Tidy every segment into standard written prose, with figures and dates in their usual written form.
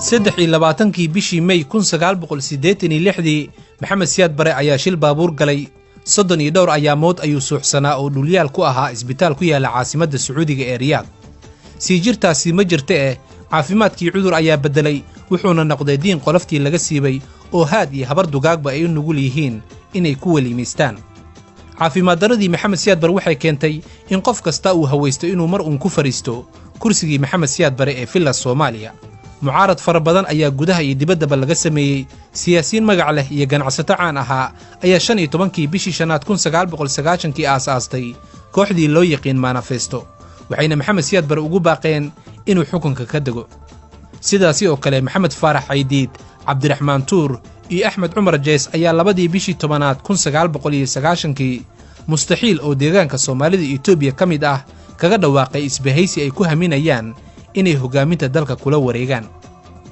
23 bishii May 1986 Maxamed Siyaad Bare ayaa shil baabuur galay 32 ayaamood ayuu suuxsanaa oo dhulyaal ku ahaa isbitaal ku yaala caasimadda Sacuudiga ee Riyaad. Sii jirtaasi ma jirta caafimaadkii cudur ayaa bedelay wuxuuna noqday diin qoloftii laga siibay oo haad iyo habar dugaagba ay u nugul yihiin inay ku weliimaystaan. caafimaad daradii Maxamed Siyaad Bare waxay keentay in qof kasta uu hawaysto inuu mar uun ku fariisto kursigii Maxamed Siyaad Bare ee Villa Soomaaliya. mucaarad fara badan ayaa gudaha iyo dibaddaba laga sameeyey. siyaasiyiin magac leh iyo ganacsato caan ahaa ayaa 15 bishii shanaad 1990 aasaastay kooxdii loo yaqiin Manifesto, waxayna Maxamed Siyaad Bare ugu baaqeen inuu xukunka ka dego. sidaasi oo kale Maxamed Faarax Caydiid, Cabdiraxmaan Tuur iyo Axmed Cumar Jees ayaa 2 bishii tobanaad 1990 mustaxiil oo deegaanka Soomaalida Itoobiya ka mid ah kaga dhawaaqay isbahaysi ay ku haminayaan inay hogaaminta dalka kula wareegaan.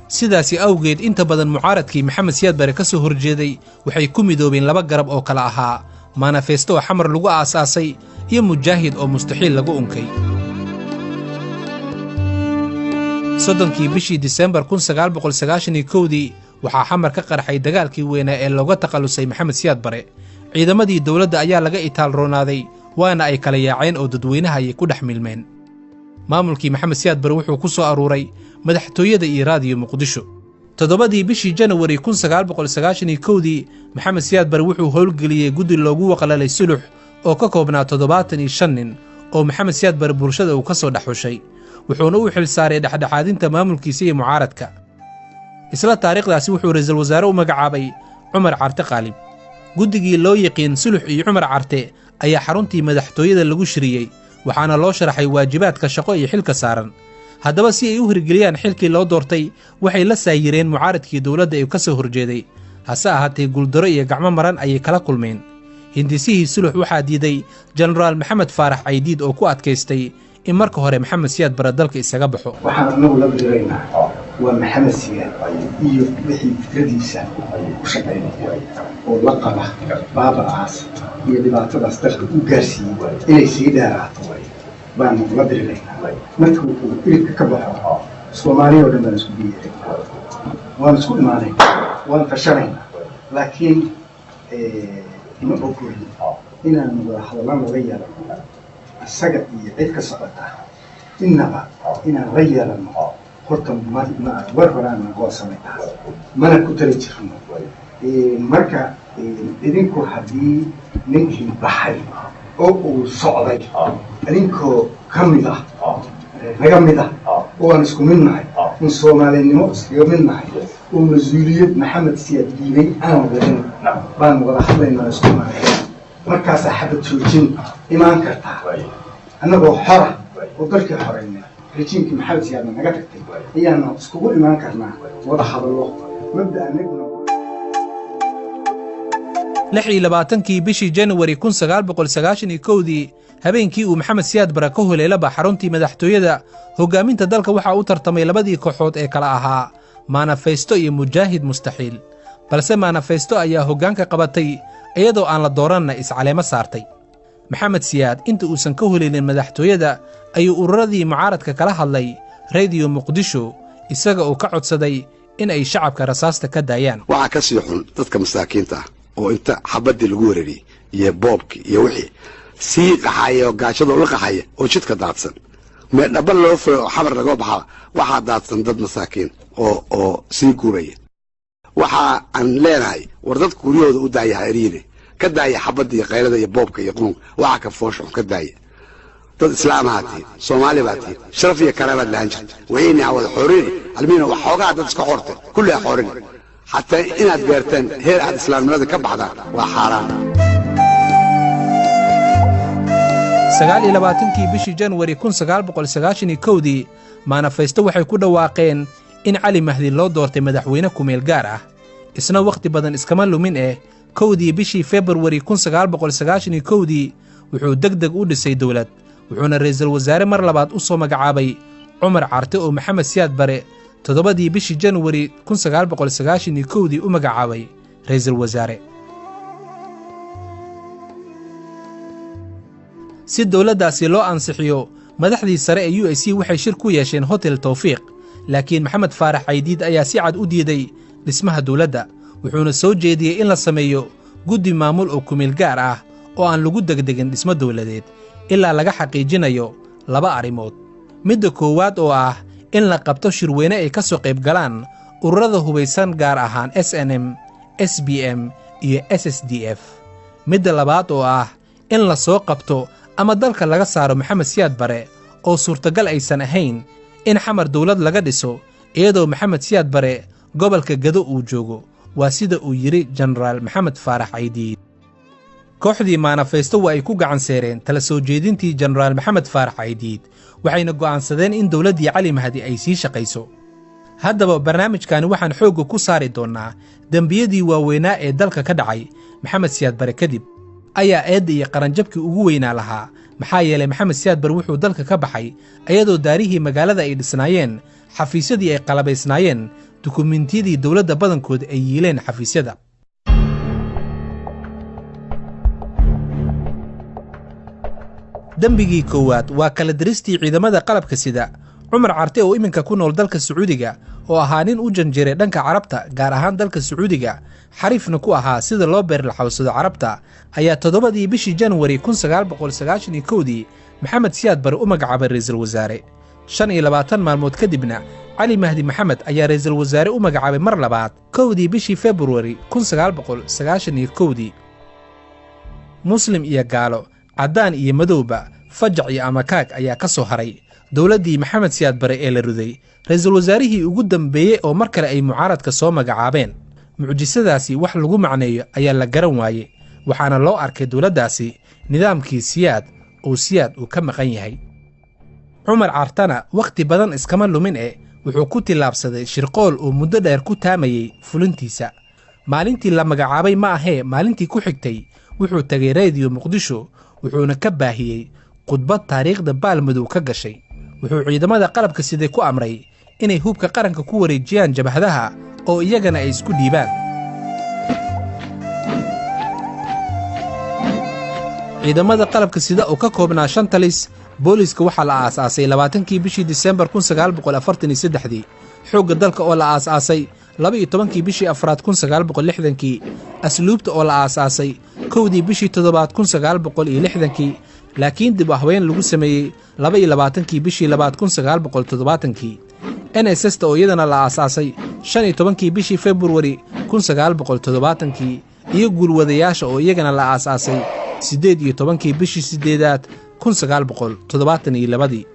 sidaasi awgeed inta badan mucaaradkii Maxamed Siyaad Bare ka soo horjeeday waxay ku midoobeen laba garab oo kala ahaa Manifesto oo xamar lagu aasaasay iyo Mujaahid oo mustaxiil lagu unkay. 30 bishii Diseembar 1991 waxaa xamar ka qarxay dagaalkii weynaa ee looga taqalusay Maxamed Siyaad Bare. ciidamadii dawladda ayaa laga itaal roonaaday waana ay kala yaaceen oo dadweynaha ay ku dhex milmeen. maamulkii Maxamed Siyaad Bare wuxuu ku soo aruuray madaxtooyada iyo raadiyo Muqdisho. 7 bishii Janawari 1991 Maxamed Siyaad Bare wuxuu howlgeliyey guddi loogu waqlalay sulux oo ka koobnaa 75 nin oo Maxamed Siyaad Bare bulshada uu ka soo dhaxushay, wuxuuna u xil saaray dhexdhexaadinta maamulkiisa iyo mucaaradka. isla taariikhdaasi wuxuu ra'iisul wasaare u magacaabay Cumar Carte Qaalib. guddigii loo yaqiin sulux iyo Cumar Carte ayaa xaruntii madaxtooyada lagu shiriyey, waxaana loo sharaxay waajibaadka shaqo iyo xilka saaran. haddaba si ay u hirgeliyaan xilkii loo doortay waxay la saayireen mucaaradkii dawladda ee ka soo horjeeday. hase ahaatee guuldaro iyo gacmo maran ayay kala kulmeen. hindisihii sulux waxaa diiday jenaraal Maxamed Faarax Caydiid oo ku adkaystay in marka hore Maxamed Siyaad Bare dalka isaga baxo. waxaan anagu la biraynaa waa Maxamed Siyaad iyo wixii fikradiisa u shaqeynaya oo la qaba baaba'aas iyo dhibaatadaas dalka u gaarsiiyey inay sii dheeraato baan la biraynaa. marka uu ilibka ka baxo Soomaaliya oo dhan baan isku biiray, waan isku imaanay, waan fashanaynaa, laakiin ma ogolin inaan wada hadallaan laga yeelano isaga iyo cid ka socota innaba inaan la yeelano. horta war horaan goosanay taas mana ku tali jirno. marka idinku haddii ninkii baxay oo uu socday idinkoo ka mid ah naga mid ah oo aan isku mid nahay, in Soomaalinimo iskaga mid nahay, oo mas-uuliyad Maxamed Siyaad diiday aan wadin baan wada hadlaynaa isku nahay. markaasaa xabad joojin imaan kartaa annagoo xora oo dalkii xoreynay rejiimkii Maxamed Siyaad naga tagtay ayaana iskugu imaan karnaa wada hadallo mabda anaguna. 26 bishii Janawari 1991 habeenkii uu Maxamed Siyaad Bare ka holeelaba xaruntii madaxtooyada hogaaminta dalka waxaa u tartamay labadii kooxood ee kala ahaa Manifesto iyo Mujaahid mustaxiil, balse Manifesto ayaa hoggaanka qabatay iyadoo aan la dooranna iscaleemo saartay. Maxamed Siyaad inta uusan ka holeelin madaxtooyada ayuu ururadii mucaaradka kala hadlay raadiyo Muqdisho isaga oo ka codsaday in ay shacabka rasaasta ka daayaan. waxaa ka sii xun dadka masaakiinta ah oo inta xabadii lagu weerariyey iyo boobkii iyo wixii sii qaxaya oo gaajada ula qaxaya oo jidka daadsan meel dhaba loo furo xamar laga baxaa waxaa daadsan dad masaakiin oo sii guuraya. waxa aan leenahay war dadka guryahooda u daaya xiriire ka daaya xabadda iyo qaylada iyo boobka iyo qunun waxa ka foosho ka daaya. dad islaam ahaatiin Soomaali baatiin sharaf iyo karaamad lahaan jirta wayna wada xoreeyay almiina wax xoogaa dad iska qortay kulli xoreeyay حتى إن أدبرتن هي الإسلام ماذا كبعضها وحرام. 29 bishii Janawari 1991 Manifesto waxay ku dhawaaqeen in Cali Mahdi loo doortay madaxweyne ku meel gaar ah. isna waqti badan iskama lumin 1 bishii February 1991 wuxuu degdeg u dhisay dawlad, wuxuuna ra'iisul wasaare mar labaad u soo magacaabay Cumar Carte oo Maxamed Siyaad Bare 7 bishii Janawari 1991 u magacaabay ra'iisul wasaare. si dawladdaasi loo ansixiyo madaxdii sare ee UAC waxay shir ku yeesheen Hotel Tawfiiq laakiin maxamed faarax caydiid ayaa si cad u diiday dhismaha dawladda wuxuuna soo jeediyey in la sameeyo guddi maamul oo kumeel gaar ah oo aan lagu degdegin dhismo dawladeed ilaa laga xaqiijinayo laba arrimood midda koowaad oo ah in la qabto shirweyne ay ka soo qayb galaan ururada hubaysan gaar ahaan SNM, SBM iyo SSDF. midda labaad oo ah in la soo qabto ama dalka laga saaro maxamed siyaad bare oo suurtagal aysan ahayn in xamar dawlad laga dhiso iyadoo maxamed siyaad bare gobolka Gado uu joogo waa sida uu yiri Generaal Maxamed Faarax Caydiid. kooxdii manifesto waa ay ku gacan seereen tala soo jeedintii Generaal Maxamed Faarax Caydiid waxayna go'aansadeen in dawladdii Cali Mahdi ay sii shaqayso. haddaba barnaamijkaani waxaan xoogga ku saari doonnaa dembiyadii waaweynaa ee dalka ka dhacay maxamed siyaad bare kadib ayaa eedda iyo qaranjabkii ugu weynaa lahaa maxaa yeelay maxamed siyaad bare wuxuu dalka ka baxay iyadoo daarihii magaalada ay dhisnaayeen xafiisyadii ay qalabaysnaayeen dukumentiyadii dawladda badankood ay yiileen xafiisyada. dembigii koowaad waa kala diristii ciidamada qalabka sida cumar carte oo iminka ku nool dalka Sacuudiga oo ahaa nin u janjeeray dhanka Carabta gaar ahaan dalka Sacuudiga xariifna ku ahaa sida loo beerlaxawsado Carabta ayaa 7 bishii January 1991 maxamed siyaad bare u magacaabay ra'iisul wasaare 25 maalmood kadibna Cali Mahdi Maxamed ayaa ra'iisul wasaare u magacaabay mar labaad 1 bishii February 1991 muslim iyo gaalo caddaan iyo madowba fajac iyo amakaag ayaa ka soo haray dawladdii maxamed siyaad bare ee la riday ra'iisul wasaarihii ugu dambeeyey oo mar kale ay mucaaradka soo magacaabeen mucjisadaasi wax lagu macneeyo ayaa la garan waayey waxaana loo arkay dawladdaasi nidaamkii siyaad uu ka maqan yahay. cumar cartana wakhti badan iskama lumin wuxuu ku tillaabsaday shirqool uu muddo dheer ku taamayey fulintiisa. maalintii la magacaabay ma ahee maalintii ku xigtay wuxuu tagay raadiyo Muqdisho wuxuuna ka baahiyey khudbad taariikhda baalmadow ka gashay. wuxuu ciidamada qalabka siday ku amray inay hubka qaranka ku wareejiyaan jabhadaha oo iyagana ay isku dhiibaan. ciidamada qalabka sida oo ka koobnaa 5 talis booliska waxaa la aasaasay 20kii bishii December 1943 xoogga dalka oo la aasaasay 12kii bishii Afraad 1960 asluubta oo la aasaasay 1dii bishii Toddobaad 1960 laakiin dib u habeyn lagu sameeyey 22kii bishii Labaad 1970 NSS oo iyadana la aasaasay 15kii bishii February 1970 iyo guulwadayaasha oo iyagana la aasaasay 18kii bishii Sideedaad 1972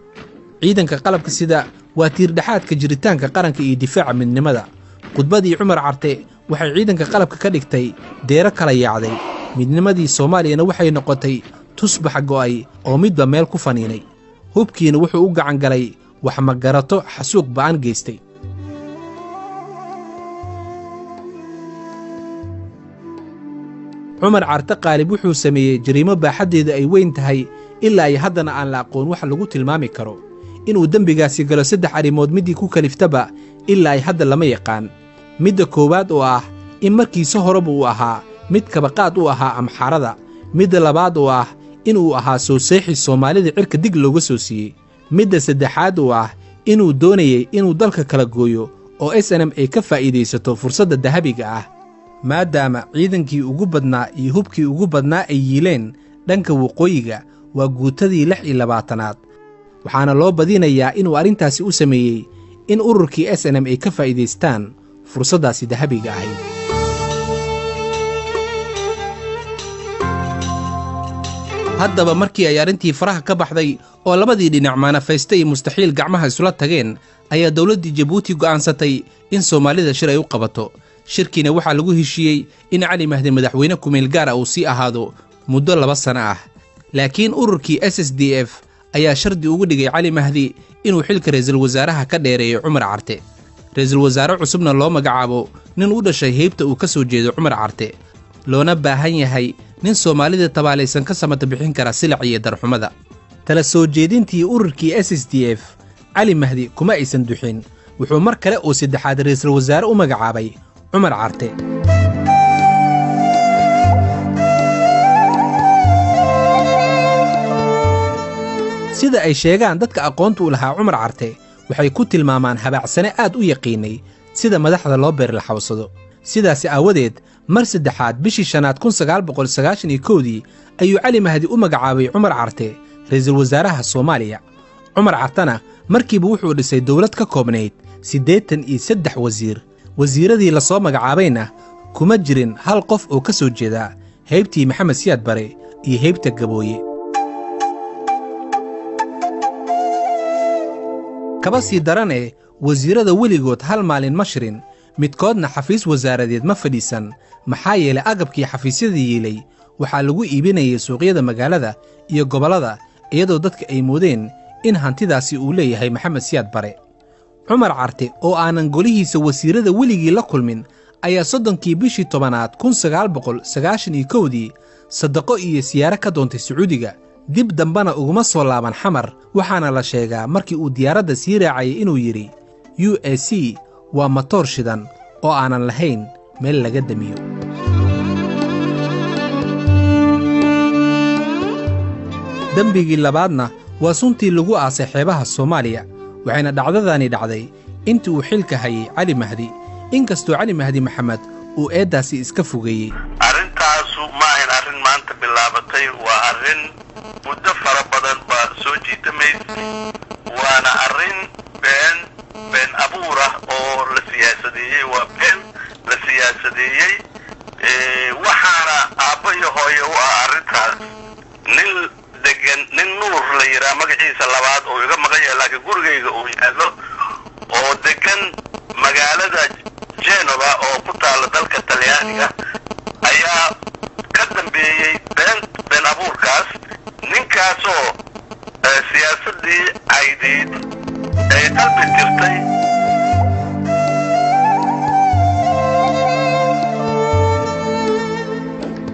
ciidanka qalabka sida waa tiir dhaxaadka jiritaanka qaranka iyo difaaca midnimada. khudbadii cumar carte waxay ciidanka qalabka ka dhigtay deero kala yaacday midnimadii Soomaaliyana waxay noqotay tusbax go'ay oo midba meel ku faniinay. hubkiina wuxuu u gacan galay wax magarato xasuuq ba'an geystay. cumar carte qaalib wuxuu sameeyey jariimo baaxaddeeda ay weyn tahay ilaa ay haddana aan la aqoon wax lagu tilmaami karo. inuu dembigaasi galo 3 arrimood midii ku kaliftaba ilaa ay hadda lama yaqaan. midda koowaad oo ah in markiisa horeba uu ahaa mid kabaqaad u ahaa amxaarada. midda labaad oo ah inuu ahaa soo seexi Soomaalida cirka dig looga soo siiyey. midda saddexaad oo ah inuu doonayay inuu dalka kala gooyo oo SNM ay ka faa'iidaysato fursadda dahabiga ah maadaama ciidankii ugu badnaa iyo hubkii ugu badnaa ay yiileen dhanka waqooyiga waa guutadii 26aad. waxaana loo badinayaa inuu arrintaasi u sameeyey in ururkii SNM ay ka faa'iidaystaan fursaddaasi dahabiga ahayd. haddaba markii ay arrintii faraha ka baxday oo labadii dhinac manifesto iyo mustaxiil gacmaha isula tageen ayaa dawladdii Jabuuti go'aansatay in Soomaalida shir ay u qabato. shirkiina waxaa lagu heshiiyey in Cali Mahdi madaxweyne kumeel gaar ah uu sii ahaado muddo 2 sano ah. laakiin ururkii SSDF ayaa shardi ugu dhigay Cali Mahdi inuu xilka ra'iisul wasaaraha ka dheereeyo cumar carte. ra'iisul wasaare cusubna loo magacaabo nin u dhashay heybta uu ka soo jeedo cumar carte loona baahan yahay nin Soomaalida tabaalaysan ka samata bixin kara silac iyo darxumada. tala soo jeedintii ururkii SSDF Cali Mahdi kuma aysan duxin wuxuu mar kale oo saddexaad ra'iisul wasaare u magacaabay cumar carte. sida ay sheegaan dadka aqoonta u lahaa cumar carte waxay ku tilmaamaan habaacsane aad u yaqiinay sida madaxda loo beerlaxawsado. sidaasi aawadeed mar saddexaad bishii 5 1991 ayuu Cali Mahdi u magacaabay Cumar Carte ra'iisul wasaaraha Soomaaliya. Cumar Cartana markiiba wuxuu dhisay dawlad ka koobnayd 83 wasiir. wasiiradii la soo magacaabayna kuma jirin hal qof oo ka soo jeeda heybtii Maxamed Siyaad Bare iyo heybta Gabooye. kaba sii daranee wasiirada weligood hal maalin ma shirin, midkoodna xafiis wasaaradeed ma fadhiisan, maxaa yeelay agabkii xafiisyada yeelay waxaa lagu iibinayay suuqyada magaalada iyo gobollada iyadoo dadka ay moodeen in hantidaasi uu leeyahay Maxamed Siyaad Bare. Cumar Carte oo aanan golihiisa wasiirada weligii la kulmin ayaa 30kii bishii 10aad 1991 sadaqo iyo siyaaro ka doontay Sacuudiga, dib dambana uguma soo laaban xamar. waxaana la sheegaa markii uu diyaaradda sii raacayay inuu yidhi UAC waa matoor shidan oo aanan lahayn meel laga damiyo. dembigii labaadna waa suntii lagu aasay xeebaha Soomaaliya, waxayna dhacdadani dhacday intii uu xilka hayay Cali Mahdi, inkastoo Cali Mahdi Maxamed uu eedaasi iska fogeeyey. arrintaasu ma ahayn arrin maanta bilaabatay, waa arrin muddo fara badan baa soo jiitamaysay, waana arrin been abuur ah oo la siyaasadeeyey. waa been la siyaasadeeyey, waxaana aabbo iyo hooye u ah arrintaas nin degan, nin Nuur la yidhaha magaciisa labaad oo iga maqan yahay laakiin gurigayga uu yaallo, oo degan magaalada Genova oo ku taalla dalka Talyaaniga, ayaa ka dambeeyey been abuurkaas. ninkaasoo siyaasadii aydiid ay qalbi jirtay.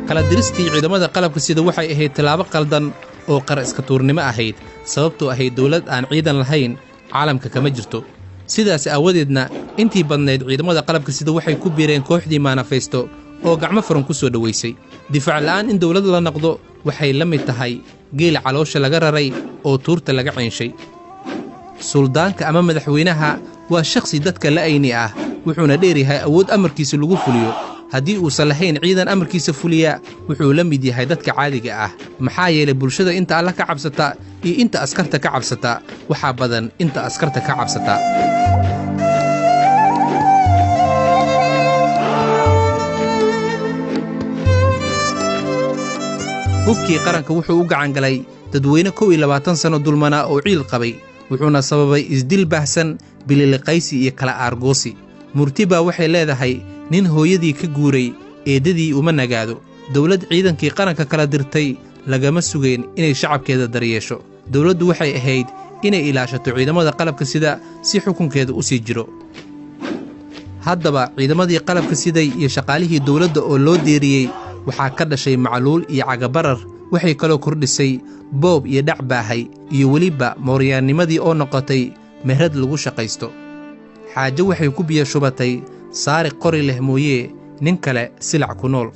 kala diristii ciidamada qalabka sida waxay ahayd tallaabo qaldan oo qar iska tuurnimo ahayd, sababtoo ahayd dawlad aan ciidan lahayn caalamka kama jirto. sidaas aawadeedna intii badnayd ciidamada qalabka sida waxay ku biireen kooxdii Manifesto oo gacmo furan ku soo dhaweysay. difaac la'aan in dawlad la noqdo waxay la mid tahay geel caloosha laga raray oo tuurta laga ciinshay. suldaanka ama madaxweynaha waa shakhsi dadka la'ayni ah, wuxuuna dheeryahay awood amarkiisa lagu fuliyo. haddii uusan lahayn ciidan amarkiisa fuliya wuxuu la mid yahay dadka caadiga ah, maxaa yeelay bulshada inta alla ka cabsata iyo inta askarta ka cabsata waxaa badan inta askarta ka cabsata. hubkii qaranka wuxuu u gacan galay dadweyne 21 sano dulmana oo ciil qabay, wuxuuna sababay isdil baahsan, bililiqaysi iyo kala aargoosi. murtiba waxay leedahay nin hooyadii ka guuray eedadii uma nagaado. dawlad ciidankii qaranka kala dirtay lagama sugayn inay shacabkeeda daryeesho. dawladdu waxay ahayd inay ilaashato ciidamada qalabka sida si xukunkeeda u sii jiro. haddaba ciidamadii qalabka siday iyo shaqaalihii dawladda oo loo deeriyey waxaa ka dhashay macluul iyo cagabarar. waxay kaloo kordhisay boob iyo dhac baahay iyo weliba mooryaannimadii oo noqotay meherad lagu shaqaysto. xaajo waxay ku biyo shubatay saariq qori leh mooyee nin kale silac ku nool.